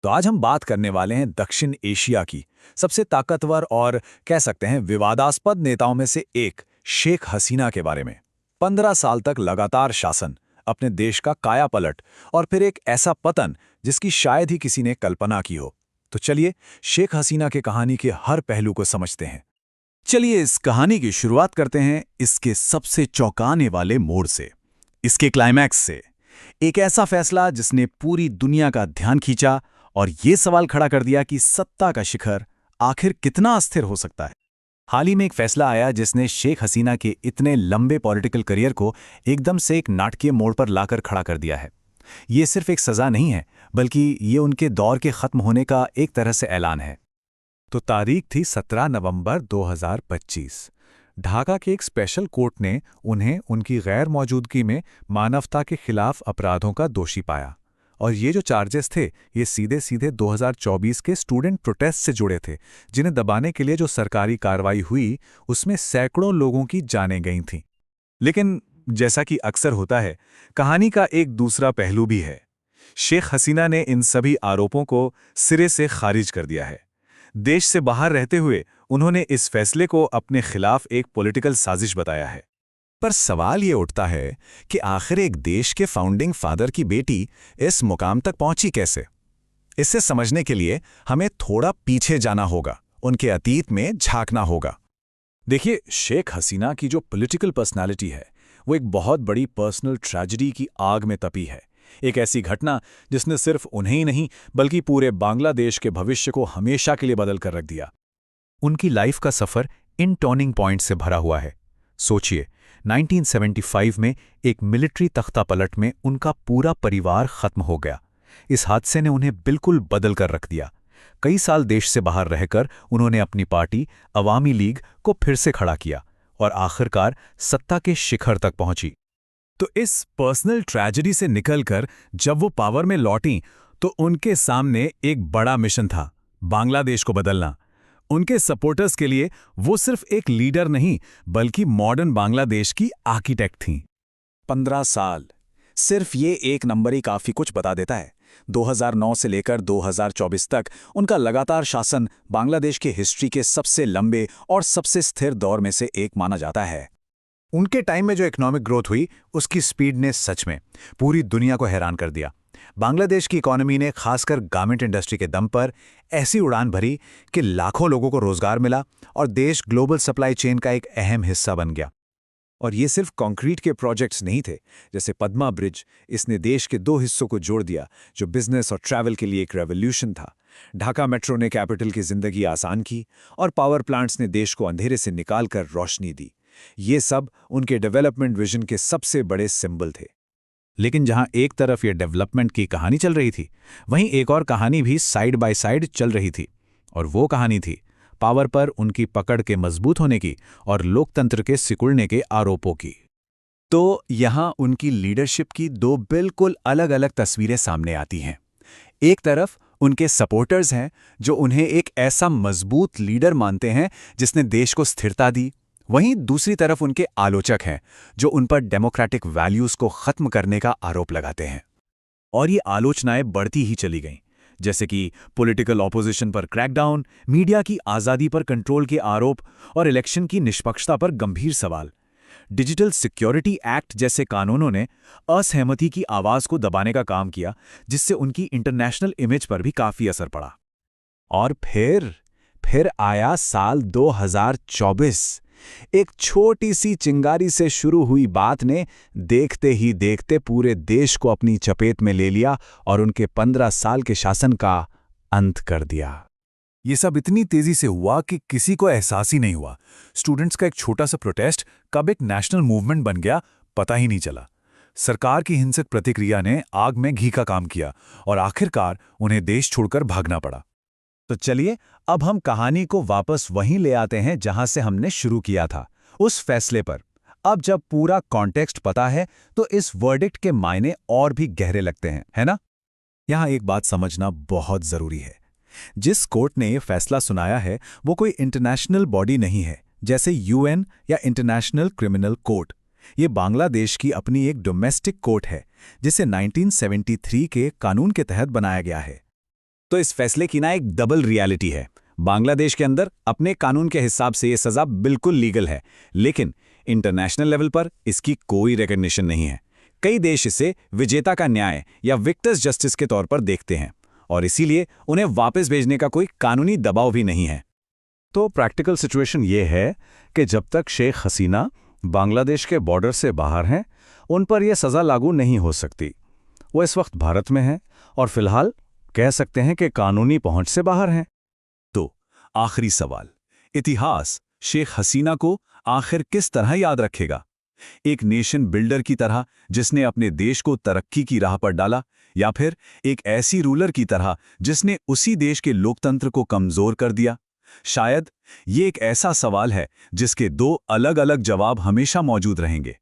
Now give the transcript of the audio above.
तो आज हम बात करने वाले हैं दक्षिण एशिया की सबसे ताकतवर और कह सकते हैं विवादास्पद नेताओं में से एक शेख हसीना के बारे में। 15 साल तक लगातार शासन, अपने देश का कायापलट और फिर एक ऐसा पतन जिसकी शायद ही किसी ने कल्पना की हो। तो चलिए शेख हसीना की कहानी के हर पहलू को समझते हैं। चलिए इस कहानी की शुरुआत करते हैं इसके सबसे चौंकाने वाले मोड़ से, इसके क्लाइमैक्स से। एक ऐसा फैसला जिसने पूरी दुनिया का ध्यान खींचा और ये सवाल खड़ा कर दिया कि सत्ता का शिखर आखिर कितना अस्थिर हो सकता है। हाल ही में एक फैसला आया जिसने शेख हसीना के इतने लंबे पॉलिटिकल करियर को एकदम से एक नाटकीय मोड़ पर लाकर खड़ा कर दिया है। ये सिर्फ एक सजा नहीं है, बल्कि ये उनके दौर के खत्म होने का एक तरह से ऐलान है। तो तारीख थी 17 नवंबर 2025। ढाका के एक स्पेशल कोर्ट ने उन्हें उनकी गैर मौजूदगी में मानवता के खिलाफ अपराधों का दोषी पाया। और ये जो चार्जेस थे ये सीधे सीधे 2024 के स्टूडेंट प्रोटेस्ट से जुड़े थे, जिन्हें दबाने के लिए जो सरकारी कार्रवाई हुई उसमें सैकड़ों लोगों की जानें गई थीं। लेकिन जैसा कि अक्सर होता है, कहानी का एक दूसरा पहलू भी है। शेख हसीना ने इन सभी आरोपों को सिरे से खारिज कर दिया है। देश से बाहर रहते हुए उन्होंने इस फैसले को अपने खिलाफ एक पॉलिटिकल साजिश बताया है। पर सवाल ये उठता है कि आखिर एक देश के फाउंडिंग फादर की बेटी इस मुकाम तक पहुंची कैसे? इसे समझने के लिए हमें थोड़ा पीछे जाना होगा, उनके अतीत में झांकना होगा। देखिए, शेख हसीना की जो पॉलिटिकल पर्सनालिटी है वो एक बहुत बड़ी पर्सनल ट्रेजेडी की आग में तपी है। एक ऐसी घटना जिसने सिर्फ उन्हें ही नहीं बल्कि पूरे बांग्लादेश के भविष्य को हमेशा के लिए बदल कर रख दिया। उनकी लाइफ का सफर इन टर्निंग पॉइंट से भरा हुआ है। सोचिए, 1975 में एक मिलिट्री तख्तापलट में उनका पूरा परिवार खत्म हो गया। इस हादसे ने उन्हें बिल्कुल बदल कर रख दिया। कई साल देश से बाहर रहकर उन्होंने अपनी पार्टी अवामी लीग को फिर से खड़ा किया और आखिरकार सत्ता के शिखर तक पहुंची। तो इस पर्सनल ट्रेजेडी से निकलकर जब वो पावर में लौटीं तो उनके सामने एक बड़ा मिशन था, बांग्लादेश को बदलना। उनके सपोर्टर्स के लिए वो सिर्फ एक लीडर नहीं बल्कि मॉडर्न बांग्लादेश की आर्किटेक्ट थीं। 15 साल, सिर्फ ये एक नंबर ही काफी कुछ बता देता है। 2009 से लेकर 2024 तक उनका लगातार शासन बांग्लादेश के हिस्ट्री के सबसे लंबे और सबसे स्थिर दौर में से एक माना जाता है। उनके टाइम में जो इकोनॉमिक ग्रोथ हुई उसकी स्पीड ने सच में पूरी दुनिया को हैरान कर दिया। बांग्लादेश की इकोनॉमी ने खासकर गारमेंट इंडस्ट्री के दम पर ऐसी उड़ान भरी कि लाखों लोगों को रोजगार मिला और देश ग्लोबल सप्लाई चेन का एक अहम हिस्सा बन गया। और ये सिर्फ कंक्रीट के प्रोजेक्ट्स नहीं थे, जैसे पद्मा ब्रिज। इसने देश के दो हिस्सों को जोड़ दिया, जो बिजनेस और ट्रैवल के लिए एक रेवोल्यूशन था। ढाका मेट्रो ने कैपिटल की जिंदगी आसान की और पावर प्लांट्स ने देश को अंधेरे से निकालकर रोशनी दी। ये सब उनके डेवलपमेंट विजन के सबसे बड़े सिंबल थे। लेकिन जहां एक तरफ ये डेवलपमेंट की कहानी चल रही थी, वहीं एक और कहानी भी साइड बाय साइड चल रही थी। और वो कहानी थी पावर पर उनकी पकड़ के मजबूत होने की और लोकतंत्र के सिकुड़ने के आरोपों की। तो यहां उनकी लीडरशिप की दो बिल्कुल अलग अलग तस्वीरें सामने आती हैं। एक तरफ उनके सपोर्टर्स हैं जो उन्हें एक ऐसा मजबूत लीडर मानते हैं जिसने देश को स्थिरता दी। वहीं दूसरी तरफ उनके आलोचक हैं जो उन पर डेमोक्रेटिक वैल्यूज को खत्म करने का आरोप लगाते हैं। और ये आलोचनाएं बढ़ती ही चली गईं, जैसे कि पॉलिटिकल ऑपोजिशन पर क्रैकडाउन, मीडिया की आज़ादी पर कंट्रोल के आरोप और इलेक्शन की निष्पक्षता पर गंभीर सवाल। डिजिटल सिक्योरिटी एक्ट जैसे कानूनों ने असहमति की आवाज़ को दबाने का काम किया, जिससे उनकी इंटरनेशनल इमेज पर भी काफ़ी असर पड़ा। और फिर आया साल 2024। एक छोटी सी चिंगारी से शुरू हुई बात ने देखते ही देखते पूरे देश को अपनी चपेट में ले लिया और उनके 15 साल के शासन का अंत कर दिया। ये सब इतनी तेजी से हुआ कि किसी को एहसास ही नहीं हुआ। स्टूडेंट्स का एक छोटा सा प्रोटेस्ट कब एक नेशनल मूवमेंट बन गया, पता ही नहीं चला। सरकार की हिंसक प्रतिक्रिया ने आग में घी का काम किया और आखिरकार उन्हें देश छोड़कर भागना पड़ा। तो चलिए अब हम कहानी को वापस वहीं ले आते हैं जहां से हमने शुरू किया था, उस फैसले पर। अब जब पूरा कॉन्टेक्स्ट पता है तो इस वर्डिक्ट के मायने और भी गहरे लगते हैं, है ना? यहां एक बात समझना बहुत जरूरी है। जिस कोर्ट ने ये फैसला सुनाया है वो कोई इंटरनेशनल बॉडी नहीं है, जैसे यूएन या इंटरनेशनल क्रिमिनल कोर्ट। ये बांग्लादेश की अपनी एक डोमेस्टिक कोर्ट है जिसे 1973 के कानून के तहत बनाया गया है। तो इस फैसले की ना एक डबल रियलिटी है। बांग्लादेश के अंदर अपने कानून के हिसाब से ये सज़ा बिल्कुल लीगल है, लेकिन इंटरनेशनल लेवल पर इसकी कोई रिकॉग्निशन नहीं है। कई देश इसे विजेता का न्याय या विक्टर्स जस्टिस के तौर पर देखते हैं और इसीलिए उन्हें वापस भेजने का कोई कानूनी दबाव भी नहीं है। तो प्रैक्टिकल सिचुएशन ये है कि जब तक शेख हसीना बांग्लादेश के बॉर्डर से बाहर हैं, उन पर यह सज़ा लागू नहीं हो सकती। वो इस वक्त भारत में हैं और फिलहाल कह सकते हैं कि कानूनी पहुंच से बाहर हैं। तो आखिरी सवाल, इतिहास शेख हसीना को आखिर किस तरह याद रखेगा? एक नेशन बिल्डर की तरह जिसने अपने देश को तरक्की की राह पर डाला, या फिर एक ऐसी रूलर की तरह जिसने उसी देश के लोकतंत्र को कमजोर कर दिया? शायद ये एक ऐसा सवाल है जिसके दो अलग-अलग जवाब हमेशा मौजूद रहेंगे।